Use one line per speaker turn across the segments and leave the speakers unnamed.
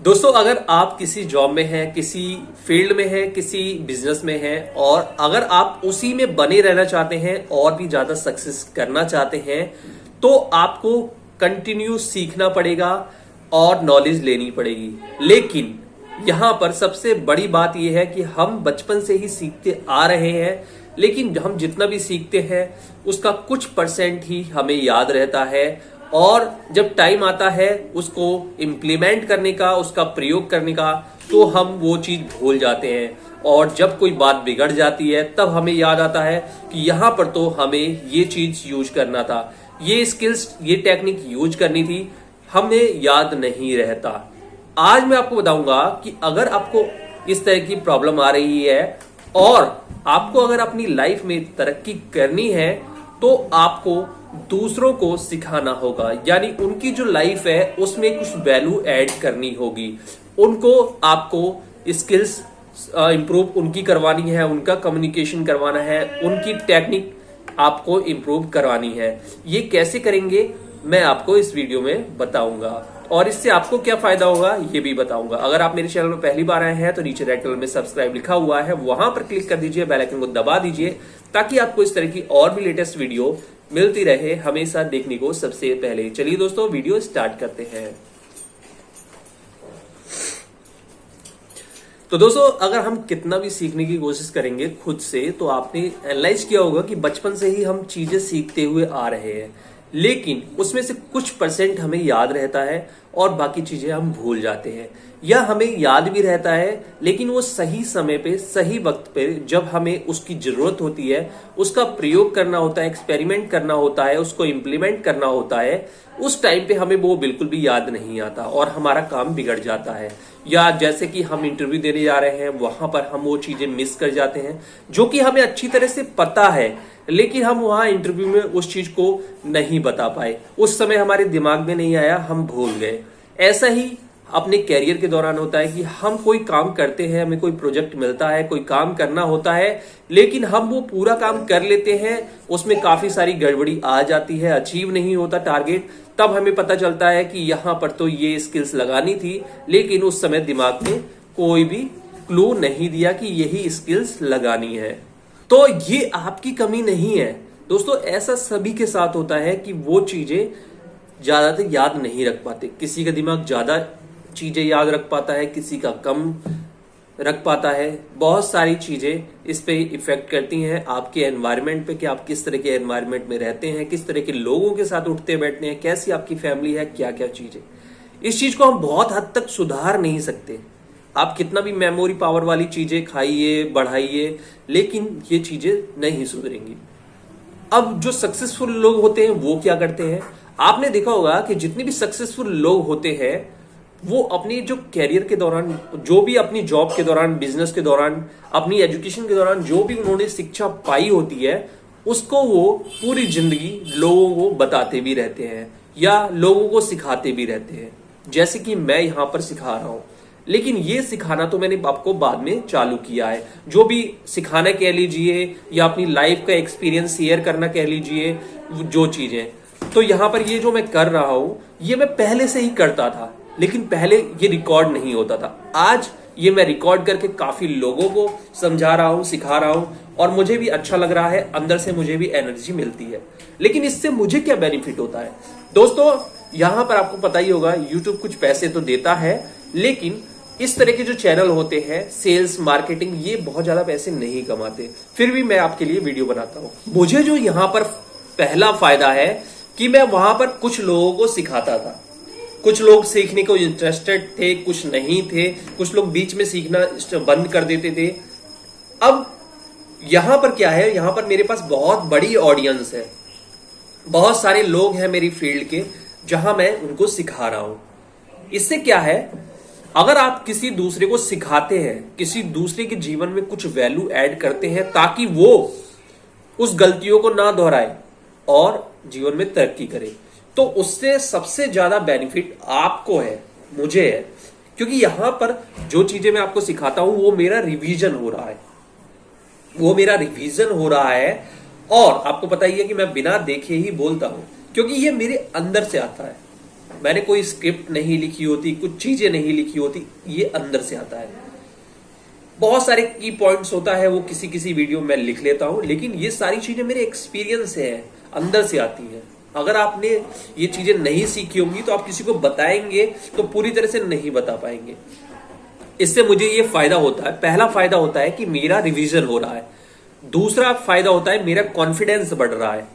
दोस्तों, अगर आप किसी जॉब में हैं, किसी फील्ड में हैं, किसी बिजनेस में हैं और अगर आप उसी में बने रहना चाहते हैं और भी ज्यादा सक्सेस करना चाहते हैं तो आपको कंटिन्यू सीखना पड़ेगा और नॉलेज लेनी पड़ेगी। लेकिन यहां पर सबसे बड़ी बात यह है कि हम बचपन से ही सीखते आ रहे हैं, लेकिन हम जितना भी सीखते हैं उसका कुछ परसेंट ही हमें याद रहता है और जब टाइम आता है उसको इम्प्लीमेंट करने का, उसका प्रयोग करने का, तो हम वो चीज भूल जाते हैं। और जब कोई बात बिगड़ जाती है तब हमें याद आता है कि यहां पर तो हमें ये चीज यूज करना था, ये स्किल्स, ये टेक्निक यूज करनी थी, हमें याद नहीं रहता। आज मैं आपको बताऊंगा कि अगर आपको इस तरह की प्रॉब्लम आ रही है और आपको अगर अपनी लाइफ में तरक्की करनी है तो आपको दूसरों को सिखाना होगा, यानी उनकी जो लाइफ है उसमें कुछ वैल्यू ऐड करनी होगी। उनको आपको स्किल्स इंप्रूव उनकी करवानी है, उनका कम्युनिकेशन करवाना है, उनकी टेक्निक आपको इंप्रूव करवानी है। ये कैसे करेंगे मैं आपको इस वीडियो में बताऊंगा और इससे आपको क्या फायदा होगा ये भी बताऊंगा। अगर आप मेरे चैनल में पहली बार आए हैं तो नीचे रेड कलर में सब्सक्राइब लिखा हुआ है, वहां पर क्लिक कर दीजिए, बेल आइकन को दबा दीजिए ताकि आपको इस तरह की और भी लेटेस्ट वीडियो मिलती रहे हमेशा देखने को सबसे पहले। चलिए दोस्तों, वीडियो स्टार्ट करते हैं। तो दोस्तों, अगर हम कितना भी सीखने की कोशिश करेंगे खुद से, तो आपने एनालाइज किया होगा कि बचपन से ही हम चीजें सीखते हुए आ रहे हैं, लेकिन उसमें से कुछ परसेंट हमें याद रहता है और बाकी चीजें हम भूल जाते हैं, या हमें याद भी रहता है लेकिन वो सही समय पे, सही वक्त पे, जब हमें उसकी जरूरत होती है, उसका प्रयोग करना होता है, एक्सपेरिमेंट करना होता है, उसको इम्प्लीमेंट करना होता है, उस टाइम पे हमें वो बिल्कुल भी याद नहीं आता और हमारा काम बिगड़ जाता है। या जैसे कि हम इंटरव्यू देने जा रहे हैं, वहां पर हम वो चीजें मिस कर जाते हैं जो कि हमें अच्छी तरह से पता है, लेकिन हम वहां इंटरव्यू में उस चीज को नहीं बता पाए, उस समय हमारे दिमाग में नहीं आया, हम भूल गए। ऐसा ही अपने कैरियर के दौरान होता है कि हम कोई काम करते हैं, हमें कोई प्रोजेक्ट मिलता है, कोई काम करना होता है, लेकिन हम वो पूरा काम कर लेते हैं, उसमें काफी सारी गड़बड़ी आ जाती है, अचीव नहीं होता टारगेट। तब हमें पता चलता है कि यहां पर तो ये स्किल्स लगानी थी, लेकिन उस समय दिमाग में कोई भी क्लू नहीं दिया कि यही स्किल्स लगानी है। तो ये आपकी कमी नहीं है दोस्तों, ऐसा सभी के साथ होता है कि वो चीजें ज्यादातर याद नहीं रख पाते। किसी का दिमाग ज्यादा चीजें याद रख पाता है, किसी का कम रख पाता है। बहुत सारी चीजें इस पे इफेक्ट करती हैं आपके एनवायरनमेंट पे, कि आप किस तरह के एनवायरनमेंट में रहते हैं, किस तरह के लोगों के साथ उठते बैठते हैं, कैसी आपकी फैमिली है, क्या क्या चीजें। इस चीज को हम बहुत हद तक सुधार नहीं सकते। आप कितना भी मेमोरी पावर वाली चीजें खाइए, बढ़ाइए, लेकिन ये चीजें नहीं सुधरेंगी। अब जो सक्सेसफुल लोग होते हैं वो क्या करते हैं, आपने देखा होगा कि जितने भी सक्सेसफुल लोग होते हैं वो अपनी जो कैरियर के दौरान, जो भी अपनी जॉब के दौरान, बिजनेस के दौरान, अपनी एजुकेशन के दौरान जो भी उन्होंने शिक्षा पाई होती है उसको वो पूरी जिंदगी लोगों को बताते भी रहते हैं या लोगों को सिखाते भी रहते हैं। जैसे कि मैं यहां पर सिखा रहा हूं, लेकिन ये सिखाना तो मैंने आपको बाद में चालू किया है। जो भी सिखाना कह लीजिए या अपनी लाइफ का एक्सपीरियंस शेयर करना कह लीजिए, जो चीजें, तो यहां पर ये जो मैं कर रहा हूं ये मैं पहले से ही करता था, लेकिन पहले ये रिकॉर्ड नहीं होता था। आज ये मैं रिकॉर्ड करके काफी लोगों को समझा रहा हूं, सिखा रहा हूं और मुझे भी अच्छा लग रहा है, अंदर से मुझे भी एनर्जी मिलती है। लेकिन इससे मुझे क्या बेनिफिट होता है दोस्तों, यहां पर आपको पता ही होगा यूट्यूब कुछ पैसे तो देता है, लेकिन इस तरह के जो चैनल होते हैं, सेल्स, मार्केटिंग, ये बहुत ज्यादा पैसे नहीं कमाते। फिर भी मैं आपके लिए वीडियो बनाता हूं। मुझे जो यहां पर पहला फायदा है कि मैं वहां पर कुछ लोगों को सिखाता था। कुछ लोग सीखने को इंटरेस्टेड थे, कुछ नहीं थे, कुछ लोग बीच में सीखना बंद कर देते थे। अब यहां पर क्या है, यहां पर मेरे पास बहुत बड़ी ऑडियंस है, बहुत सारे लोग हैं मेरी फील्ड के जहां मैं उनको सिखा रहा हूं। इससे क्या है, अगर आप किसी दूसरे को सिखाते हैं, किसी दूसरे के जीवन में कुछ वैल्यू ऐड करते हैं ताकि वो उस गलतियों को ना दोहराए और जीवन में तरक्की करे, तो उससे सबसे ज्यादा बेनिफिट आपको है, मुझे है। क्योंकि यहां पर जो चीजें मैं आपको सिखाता हूं वो मेरा रिवीजन हो रहा है, वो मेरा रिवीजन हो रहा है। और आपको पता ही है कि मैं बिना देखे ही बोलता हूं, क्योंकि ये मेरे अंदर से आता है। मैंने कोई स्क्रिप्ट नहीं लिखी होती, कुछ चीजें नहीं लिखी होती, ये अंदर से आता है। बहुत सारे की पॉइंट्स होता है वो किसी किसी वीडियो में लिख लेता हूं, लेकिन ये सारी चीजें मेरे एक्सपीरियंस से है, अंदर से आती हैं। अगर आपने ये चीजें नहीं सीखी होंगी तो आप किसी को बताएंगे तो पूरी तरह से नहीं बता पाएंगे। इससे मुझे ये फायदा होता है, पहला फायदा होता है कि मेरा रिवीजन हो रहा है। दूसरा फायदा होता है मेरा कॉन्फिडेंस बढ़ रहा है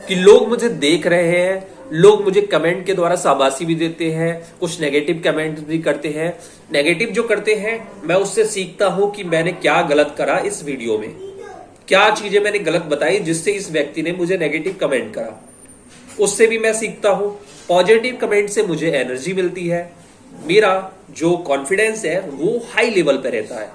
कि लोग मुझे देख रहे हैं, लोग मुझे कमेंट के द्वारा शाबाशी भी देते हैं, कुछ नेगेटिव कमेंट भी करते हैं। नेगेटिव जो करते हैं मैं उससे सीखता हूं कि मैंने क्या गलत करा इस वीडियो में, क्या चीजें मैंने गलत बताई जिससे इस व्यक्ति ने मुझे नेगेटिव कमेंट करा, उससे भी मैं सीखता हूं। पॉजिटिव कमेंट से मुझे एनर्जी मिलती है, मेरा जो कॉन्फिडेंस है वो हाई लेवल पे रहता है।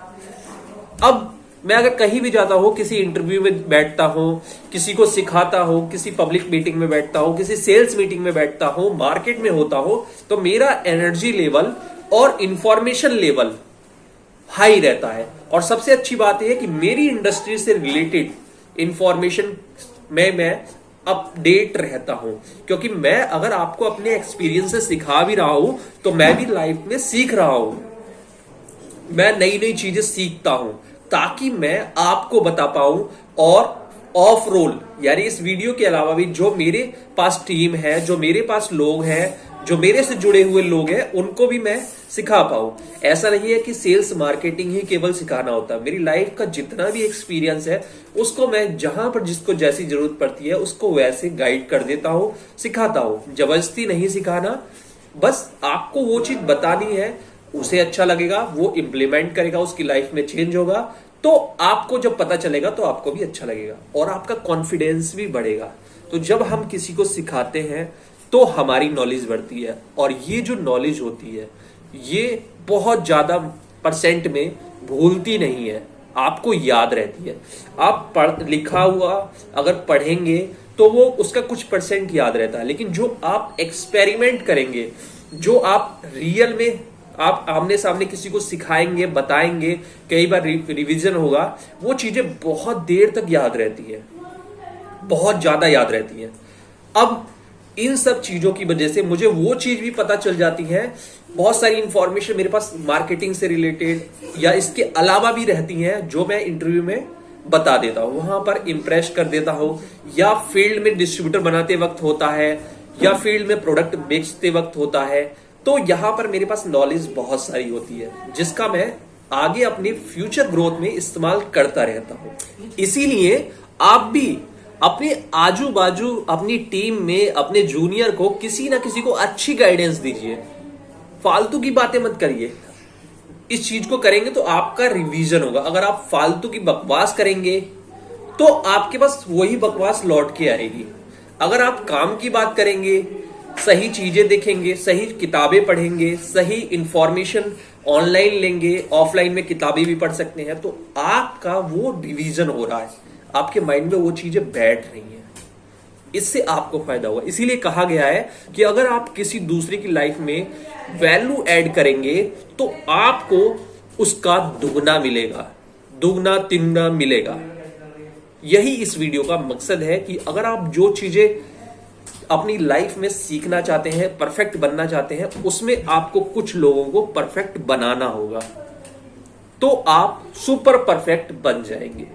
अब मैं अगर कहीं भी जाता हूं, किसी इंटरव्यू में बैठता हूं, किसी को सिखाता हूं, किसी पब्लिक मीटिंग में बैठता हूं, किसी सेल्स मीटिंग में बैठता हूं, मार्केट में होता हूं, तो मेरा एनर्जी लेवल और इंफॉर्मेशन लेवल हाई रहता है। और सबसे अच्छी बात यह है कि मेरी इंडस्ट्री से रिलेटेड इंफॉर्मेशन में मैं अपडेट रहता हूं, क्योंकि मैं अगर आपको अपने एक्सपीरियंस से सिखा भी रहा हूं तो मैं भी लाइफ में सीख रहा हूं, मैं नई नई चीजें सीखता हूं ताकि मैं आपको बता पाऊं। और ऑफ रोल यानी इस वीडियो के अलावा भी जो मेरे पास टीम है, जो मेरे पास लोग हैं, जो मेरे से जुड़े हुए लोग हैं, उनको भी मैं सिखा पाऊं। ऐसा नहीं है कि सेल्स मार्केटिंग ही केवल सिखाना होता है। मेरी लाइफ का जितना भी एक्सपीरियंस है उसको मैं जहां पर जिसको जैसी जरूरत पड़ती है उसको वैसे गाइड कर देता हूं, सिखाता हूं। जबरदस्ती नहीं सिखाना, बस आपको वो चीज बतानी है, उसे अच्छा लगेगा, वो इंप्लीमेंट करेगा, उसकी लाइफ में चेंज होगा, तो आपको जब पता चलेगा तो आपको भी अच्छा लगेगा और आपका कॉन्फिडेंस भी बढ़ेगा। तो जब हम किसी को सिखाते हैं तो हमारी नॉलेज बढ़ती है, और ये जो नॉलेज होती है ये बहुत ज्यादा परसेंट में भूलती नहीं है, आपको याद रहती है। आप लिखा हुआ अगर पढ़ेंगे तो वो उसका कुछ परसेंट याद रहता है, लेकिन जो आप एक्सपेरिमेंट करेंगे, जो आप रियल में आप आमने सामने किसी को सिखाएंगे, बताएंगे, कई बार रिवीजन होगा, वो चीजें बहुत देर तक याद रहती है, बहुत ज्यादा याद रहती है। अब इन सब चीजों की वजह से मुझे वो चीज भी पता चल जाती है, बहुत सारी इंफॉर्मेशन मेरे पास मार्केटिंग से रिलेटेड या इसके अलावा भी रहती हैं जो मैं इंटरव्यू में बता देता हूं, वहां पर इंप्रेस कर देता हूं, या फील्ड में डिस्ट्रीब्यूटर बनाते वक्त होता है, या फील्ड में प्रोडक्ट बेचते वक्त होता है। तो यहां पर मेरे पास नॉलेज बहुत सारी होती है जिसका मैं आगे अपने फ्यूचर ग्रोथ में इस्तेमाल करता रहता हूं। इसीलिए आप भी अपने आजू बाजू, अपनी टीम में अपने जूनियर को किसी ना किसी को अच्छी गाइडेंस दीजिए, फालतू की बातें मत करिए। इस चीज को करेंगे तो आपका रिवीजन होगा। अगर आप फालतू की बकवास करेंगे तो आपके पास वही बकवास लौट के आएगी। अगर आप काम की बात करेंगे, सही चीजें देखेंगे, सही किताबें पढ़ेंगे, सही इंफॉर्मेशन ऑनलाइन लेंगे, ऑफलाइन में किताबें भी पढ़ सकते हैं, तो आपका वो रिवीजन हो रहा है, आपके माइंड में वो चीजें बैठ रही हैं, इससे आपको फायदा होगा। इसीलिए कहा गया है कि अगर आप किसी दूसरे की लाइफ में वैल्यू ऐड करेंगे तो आपको उसका दुगना मिलेगा, दुगना तिगुना मिलेगा। यही इस वीडियो का मकसद है कि अगर आप जो चीजें अपनी लाइफ में सीखना चाहते हैं, परफेक्ट बनना चाहते हैं, उसमें आपको कुछ लोगों को परफेक्ट बनाना होगा, तो आप सुपर परफेक्ट बन जाएंगे।